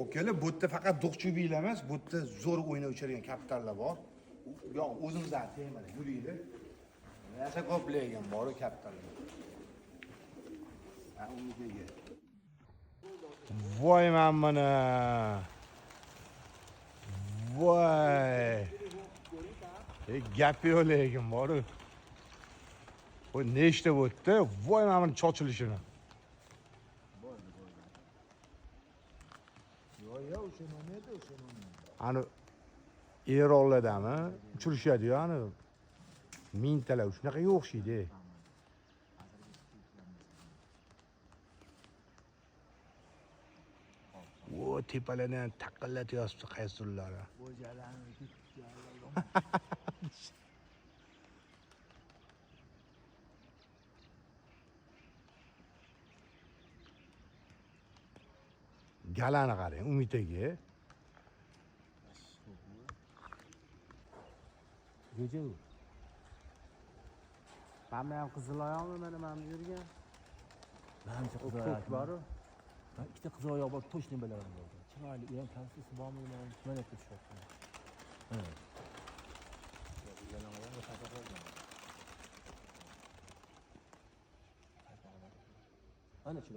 Okalar, bu yerda faqat duqchubiylar emas, bu yerda zo'r o'ynayvergan kapitallar bor. Yo'q, o'zimizdan temada yuriydi. Yasha ko'plagan bor kapitallar. Ha, unga. Voy mana. Voy. Gap yo'q lekin bor. O nechta bo'tdi? Voy mana buni chochilishini. Yo, o'sha nima edi, o'sha nima? Ani Erolladami? Uchirishadi-yu ani. Mingtalar shunaqa o'xshaydi. O tepalarni taqillatyapti qaysilari. Bo'jalarni Galani qarang, Umitaga. Go'ja u. Hamma ham qiziloyoqmi mana yurgan? Manimcha Ko'k qizoyoq boru. Ben ikkita qizoyoq bor, точно bilaman bo'ldi. Chiroyli, u ham konsisi bormi, mana yerga tushyapti. Ana shu